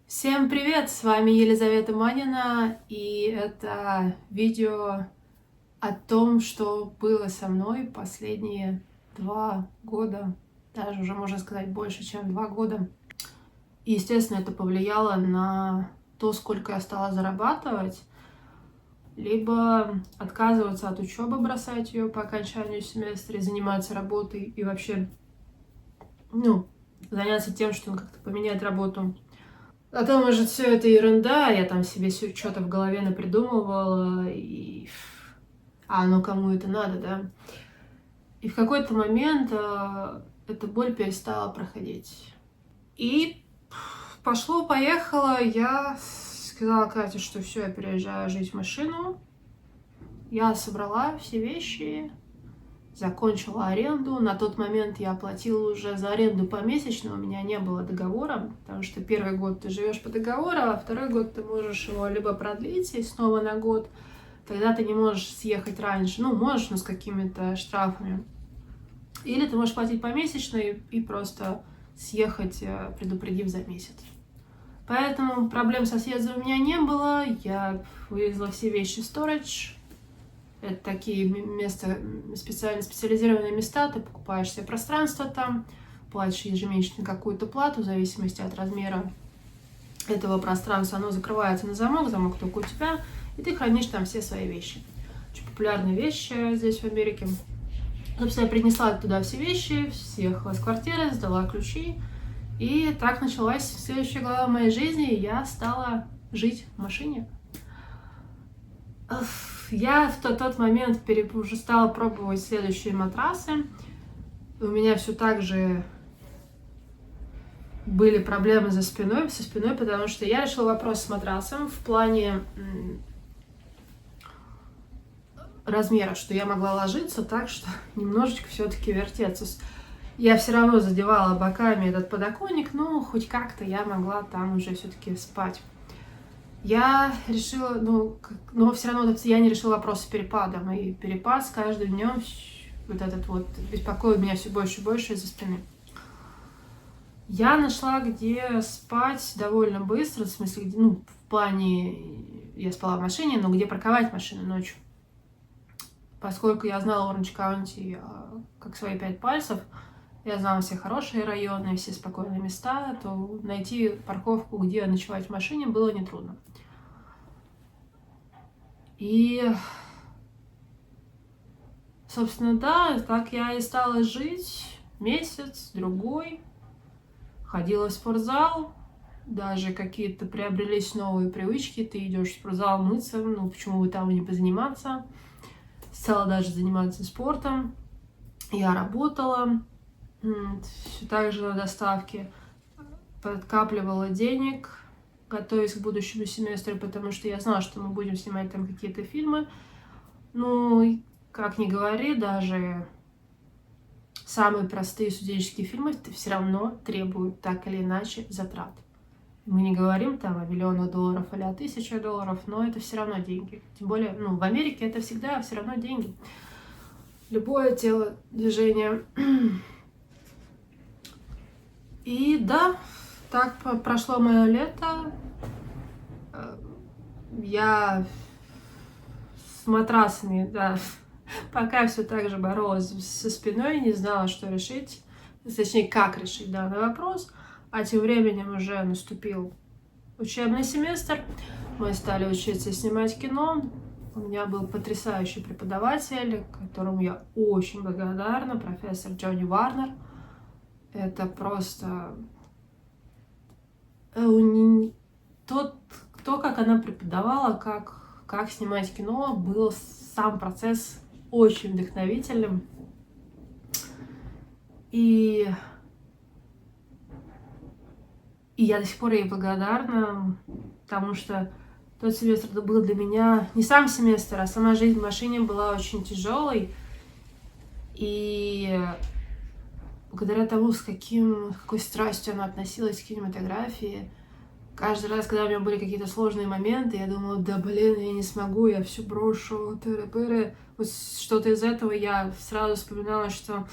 Всем привет! С вами Елизавета Манина, и это видео о том, что было со мной последние 2 года, даже уже можно сказать больше, чем 2 года. И, естественно, это повлияло на то, сколько я стала зарабатывать, либо отказываться от учебы, бросать ее по окончанию семестра, заниматься работой и вообще, заняться тем, что как-то поменять работу. А то, может, все это ерунда, я там себе что-то в голове напридумывала, а оно кому это надо, да? И в какой-то момент эта боль перестала проходить. И пошло-поехало, я сказала Кате, что все, я переезжаю жить в машину. Я собрала все вещи, закончила аренду. На тот момент я оплатила уже за аренду помесячно, у меня не было договора, потому что первый год ты живешь по договору, а второй год ты можешь его либо продлить и снова на год, тогда ты не можешь съехать раньше, можешь, но с какими-то штрафами. Или ты можешь платить помесячно и просто съехать, предупредив за месяц. Поэтому проблем со съездом у меня не было, я вывезла все вещи в storage. Это такие места, специализированные места, ты покупаешь себе пространство там, платишь ежемесячно какую-то плату в зависимости от размера этого пространства. Оно закрывается на замок, замок только у тебя, и ты хранишь там все свои вещи. Очень популярные вещи здесь в Америке. Собственно, я принесла туда все вещи, съехала из квартиры, сдала ключи, и так началась следующая глава моей жизни, и я стала жить в машине. Я в тот момент уже стала пробовать следующие матрасы. У меня все так же были проблемы со спиной, потому что я решила вопрос с матрасом в плане размера, что я могла ложиться так, что немножечко все-таки вертеться. Я все равно задевала боками этот подоконник, но хоть как-то я могла там уже все-таки спать. Я решила, но все равно я не решила вопрос с перепадом. И перепад с каждым днем беспокоит меня все больше и больше из-за спины. Я нашла, где спать довольно быстро, в смысле, в плане, я спала в машине, но где парковать машину ночью. Поскольку я знала Оранж Каунти как свои 5 пальцев, я знала все хорошие районы, все спокойные места, то найти парковку, где ночевать в машине, было нетрудно. И, собственно, да, так я и стала жить месяц, другой. Ходила в спортзал, даже какие-то приобрелись новые привычки. Ты идешь в спортзал мыться, почему бы там и не позаниматься. Стала даже заниматься спортом. Я работала все так же на доставке, подкапливала денег, готовясь к будущему семестру, потому что я знала, что мы будем снимать там какие-то фильмы. Как ни говори, даже самые простые студенческие фильмы все равно требуют так или иначе затрат. Мы не говорим там о миллионах долларов или о $1000, но это все равно деньги. Тем более, в Америке это всегда все равно деньги. Любое телодвижение. И да, так прошло мое лето. Я с матрасами, да, пока все так же боролась со спиной, не знала, что решить. Точнее, как решить данный вопрос. А тем временем уже наступил учебный семестр. Мы стали учиться снимать кино. У меня был потрясающий преподаватель, которому я очень благодарна, профессор Джонни Варнер. Это просто... То, как она преподавала, как снимать кино, был сам процесс очень вдохновительным. И я до сих пор ей благодарна, потому что тот семестр был для меня не сам семестр, а сама жизнь в машине была очень тяжелой. И благодаря тому, с какой страстью она относилась к кинематографии, каждый раз, когда у меня были какие-то сложные моменты, я думала, я не смогу, я все брошу, вот что-то из этого я сразу вспоминала, что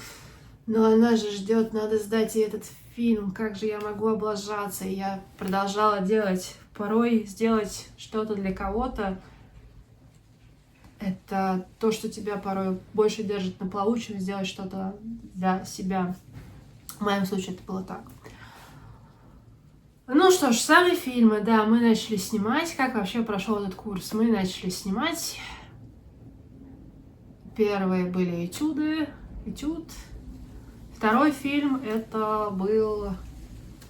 она же ждет, надо сдать ей этот фильм, как же я могу облажаться. И я продолжала делать, порой сделать что-то для кого-то. Это то, что тебя порой больше держит на плаву, чем сделать что-то для себя. В моем случае это было так. Ну что ж, сами фильмы, да, мы начали снимать. Как вообще прошел этот курс? Мы начали снимать. Первые были этюд. Второй фильм, это был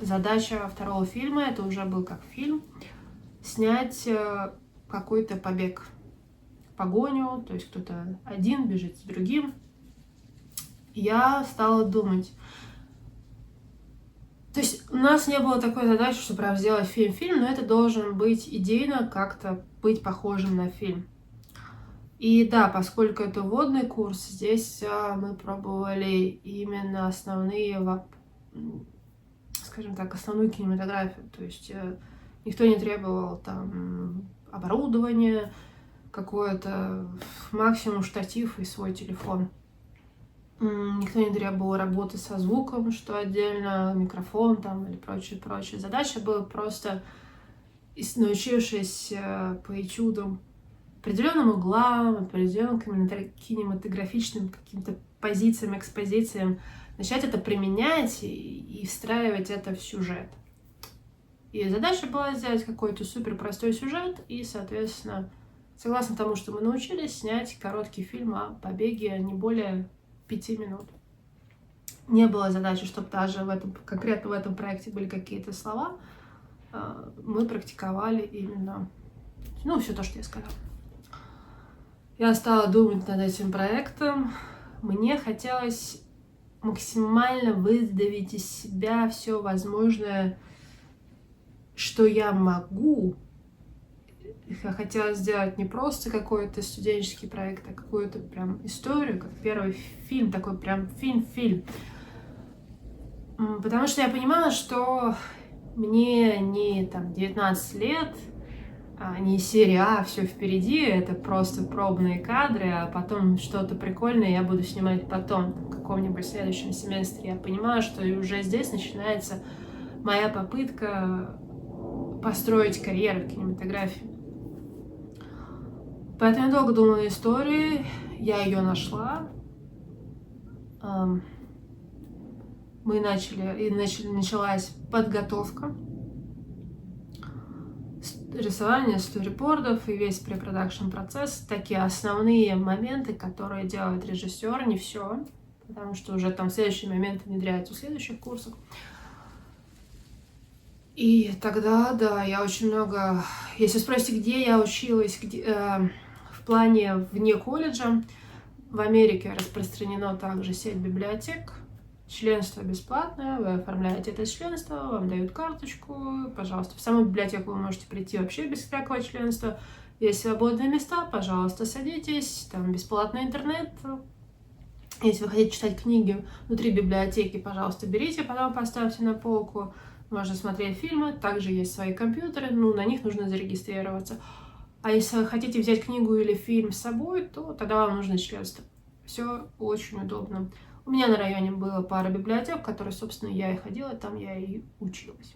задача второго фильма, это уже был как фильм, снять какой-то побег, погоню, то есть кто-то один бежит с другим. Я стала думать, то есть у нас не было такой задачи, что прям сделать фильм, но это должен быть идейно как-то быть похожим на фильм. И да, поскольку это вводный курс, здесь мы пробовали именно скажем так, основную кинематографию. То есть никто не требовал там оборудования, какое-то максимум штатив и свой телефон. Никто не требовал работы со звуком, что отдельно микрофон там или прочее. Задача была просто, научившись по этюдам определенным углам, определенным кинематографичным каким-то позициям, экспозициям, начать это применять и встраивать это в сюжет. И задача была сделать какой-то супер простой сюжет и, соответственно, согласно тому, что мы научились, снять короткий фильм о побеге не более 5 минут. Не было задачи, чтобы даже конкретно в этом проекте были какие-то слова. Мы практиковали именно, все то, что я сказала. Я стала думать над этим проектом. Мне хотелось максимально выдавить из себя все возможное, что я могу. Я хотела сделать не просто какой-то студенческий проект, а какую-то прям историю, как первый фильм, такой прям фильм. Потому что я понимала, что мне не 19 лет, не серия все впереди, это просто пробные кадры, а потом что-то прикольное я буду снимать потом, в каком-нибудь следующем семестре. Я понимаю, что уже здесь начинается моя попытка построить карьеру в кинематографии. Поэтому я долго думала о истории, я ее нашла. Началась подготовка, рисование сторибордов и весь препродакшн процесс. Такие основные моменты, которые делает режиссер, не все, потому что уже там следующие моменты внедряются в следующих курсах. И тогда, да, я очень много... Если спросите, где я училась, в плане вне колледжа, в Америке распространена также сеть библиотек. Членство бесплатное, вы оформляете это членство, вам дают карточку, пожалуйста. В саму библиотеку вы можете прийти вообще без всякого членства. Есть свободные места, пожалуйста, садитесь, там бесплатный интернет. Если вы хотите читать книги внутри библиотеки, пожалуйста, берите, потом поставьте на полку. Можно смотреть фильмы, также есть свои компьютеры, на них нужно зарегистрироваться. А если вы хотите взять книгу или фильм с собой, то тогда вам нужно членство. Все очень удобно. У меня на районе было пара библиотек, в которые, собственно, я и ходила, там я и училась.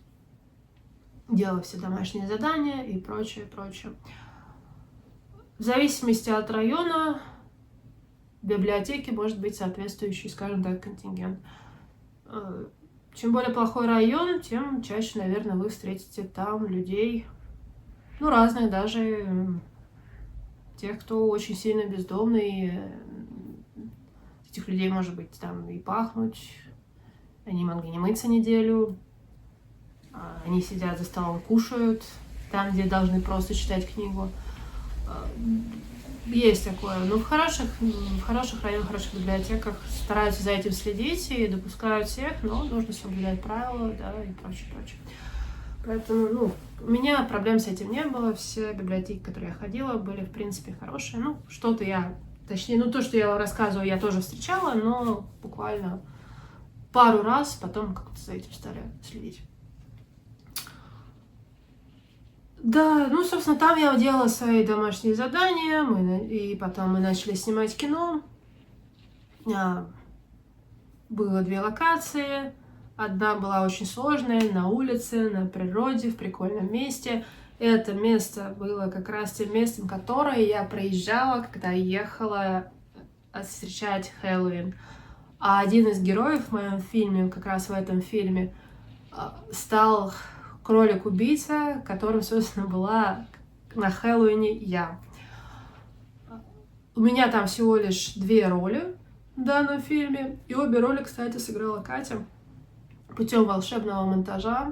Делала все домашние задания и прочее. В зависимости от района в библиотеке может быть соответствующий, скажем так, контингент. Чем более плохой район, тем чаще, наверное, вы встретите там людей, разных, даже тех, кто очень сильно бездомный. Этих людей, может быть, там и пахнуть. Они могли не мыться неделю. Они сидят за столом, кушают, там, где должны просто читать книгу. Есть такое. В хороших районах, в хороших библиотеках стараются за этим следить и допускают всех, но нужно соблюдать правила, да, и прочее. Поэтому, у меня проблем с этим не было. Все библиотеки, в которые я ходила, были, в принципе, хорошие. Что-то я... Точнее, то, что я вам рассказывала, я тоже встречала, но буквально пару раз потом как-то за этим стали следить. Да, собственно, там я делала свои домашние задания, и потом мы начали снимать кино. Было 2 локации. Одна была очень сложная, на улице, на природе, в прикольном месте. Это место было как раз тем местом, которое я проезжала, когда ехала встречать Хэллоуин. А один из героев в моем фильме, как раз в этом фильме, стал кролик-убийца, которым, собственно, была на Хэллоуине я. У меня там всего лишь 2 роли в данном фильме, и обе роли, кстати, сыграла Катя. Путем волшебного монтажа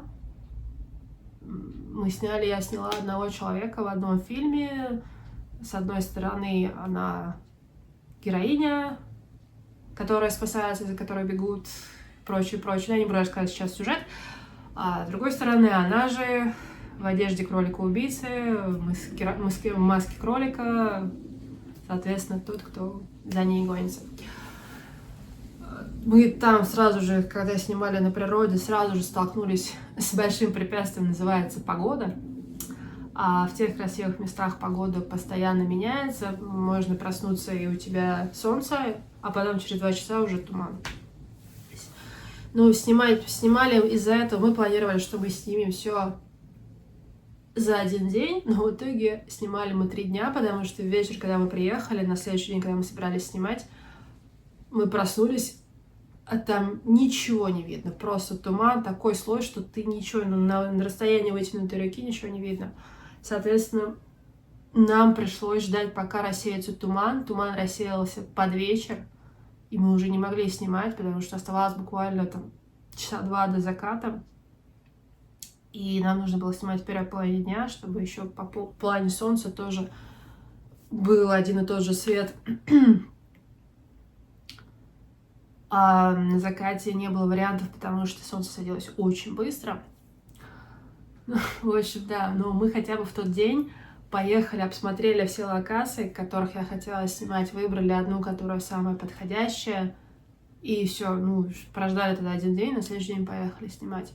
я сняла одного человека в одном фильме. С одной стороны, она героиня, которая спасается, за которой бегут, прочее. Я не буду рассказывать сейчас сюжет. А с другой стороны, она же в одежде кролика-убийцы, в маске кролика, соответственно, тот, кто за ней гонится. Мы там сразу же, когда снимали на природе, сразу же столкнулись с большим препятствием, называется погода. А в тех красивых местах погода постоянно меняется. Можно проснуться, и у тебя солнце, а потом через 2 часа уже туман. Ну, снимали из-за этого. Мы планировали, что мы снимем все за 1 день, но в итоге снимали мы 3 дня, потому что вечер, когда мы приехали, на следующий день, когда мы собирались снимать, мы проснулись, а там ничего не видно. Просто туман такой слой, что ты ничего, на расстоянии вытянутой руки ничего не видно. Соответственно, нам пришлось ждать, пока рассеется туман. Туман рассеялся под вечер, и мы уже не могли снимать, потому что оставалось буквально там 2 часа до заката. И нам нужно было снимать в первой половине дня, чтобы еще по плане солнца тоже был один и тот же свет. А на закате не было вариантов, потому что солнце садилось очень быстро. В общем, да, но мы хотя бы в тот день поехали, обсмотрели все локации, которых я хотела снимать, выбрали одну, которая самая подходящая, и все, прождали тогда 1 день, на следующий день поехали снимать.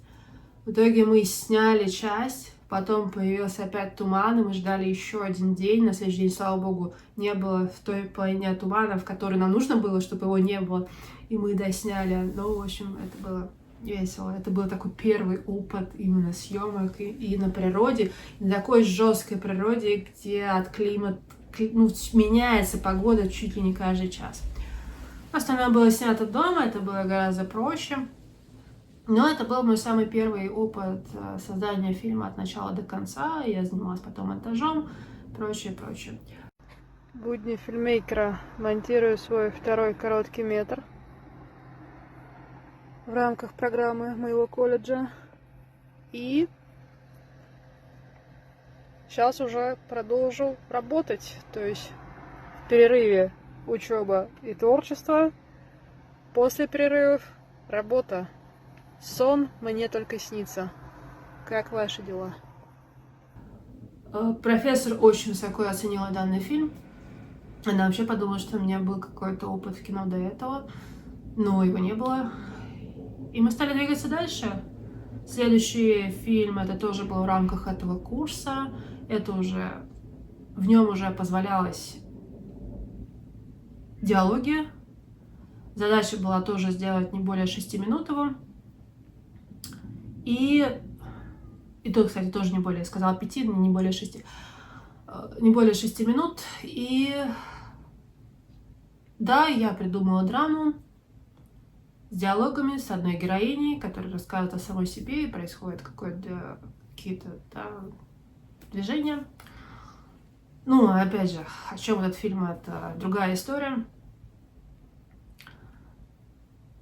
В итоге мы сняли часть, потом появился опять туман, и мы ждали еще 1 день, на следующий день, слава богу, не было в той половине тумана, в которой нам нужно было, чтобы его не было, и мы досняли. Ну, в общем, это было весело. Это был такой первый опыт именно съемок и на природе, и на такой жесткой природе, где от климата, меняется погода чуть ли не каждый час. Остальное было снято дома, это было гораздо проще. Но это был мой самый первый опыт создания фильма от начала до конца. Я занималась потом монтажом, прочее. Будни фильммейкера. Монтирую свой 2-й короткий метр в рамках программы моего колледжа. И сейчас уже продолжу работать. То есть в перерыве учеба и творчество. После перерывов работа. Сон мне только снится. Как ваши дела? Профессор очень высоко оценила данный фильм. Она вообще подумала, что у меня был какой-то опыт в кино до этого, но его не было. И мы стали двигаться дальше. Следующий фильм, это тоже был в рамках этого курса. В нем уже позволялось диалоги. Задача была тоже сделать не более 6 минут его. И то, кстати, тоже не более, я сказала 5, но не более 6. Не более 6 минут. И да, я придумала драму с диалогами, с одной героиней, которая рассказывает о самой себе, и происходит какие-то движения. Ну, опять же, о чем этот фильм, это другая история.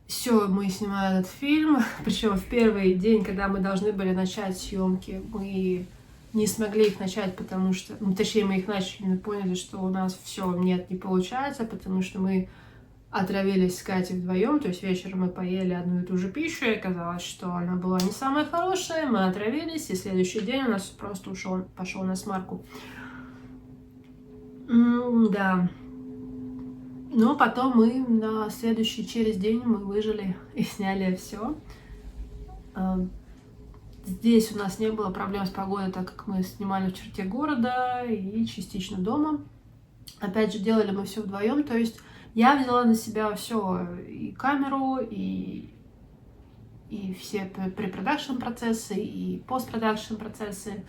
Все, мы снимаем этот фильм, причем в первый день, когда мы должны были начать съемки, мы не смогли их начать, потому что, точнее, мы их начали, но поняли, что у нас все не получается, потому что мы отравились с Катей вдвоем, то есть вечером мы поели одну и ту же пищу, и оказалось, что она была не самая хорошая, мы отравились, и следующий день у нас просто пошел на смарку. Да. Но потом мы через день мы выжили и сняли все. Здесь у нас не было проблем с погодой, так как мы снимали в черте города и частично дома. Опять же, делали мы все вдвоем, то есть я взяла на себя все, и камеру, и и все препродакшн процессы, и постпродакшн процессы.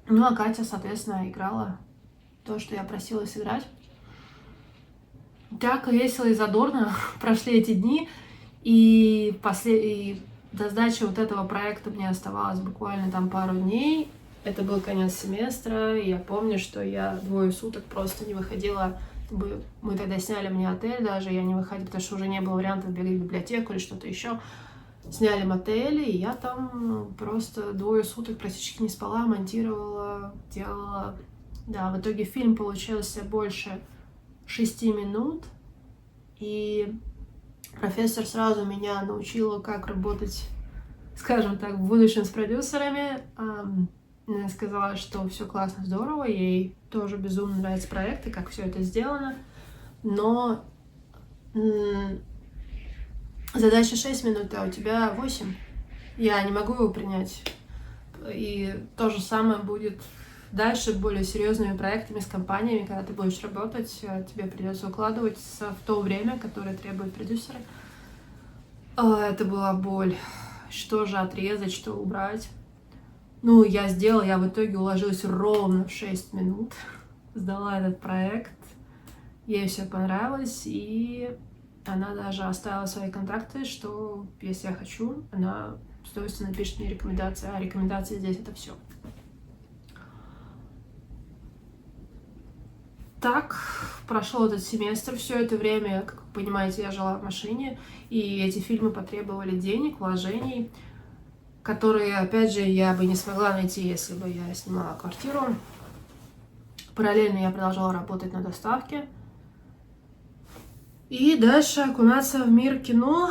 Ну, а Катя, соответственно, играла то, что я просила сыграть. Так весело и задорно прошли эти дни, и до сдачи вот этого проекта мне оставалось буквально там пару дней. Это был конец семестра, и я помню, что я 2 суток просто не выходила. Мы тогда сняли мне отель даже, я не выходила, потому что уже не было вариантов бегать в библиотеку или что-то еще. Сняли мотель, и я там просто 2 суток практически не спала, монтировала, делала. Да, в итоге фильм получился больше 6 минут, и профессор сразу меня научила, как работать, скажем так, в будущем с продюсерами. Она сказала, что все классно, здорово, ей тоже безумно нравится проект и как все это сделано, но задача 6 минут, а у тебя 8. Я не могу его принять. И то же самое будет дальше более серьезными проектами с компаниями, когда ты будешь работать, тебе придется укладываться в то время, которое требуют продюсеры. Это была боль. Что же отрезать, что убрать. Ну, я в итоге уложилась ровно в 6 минут, сдала этот проект, ей все понравилось, и она даже оставила свои контакты, что если я хочу, она с удовольствием напишет мне рекомендации, а рекомендации здесь это все. Так прошел этот семестр, все это время, как вы понимаете, я жила в машине, и эти фильмы потребовали денег, вложений, которые, опять же, я бы не смогла найти, если бы я снимала квартиру. Параллельно я продолжала работать на доставке. И дальше окунаться в мир кино,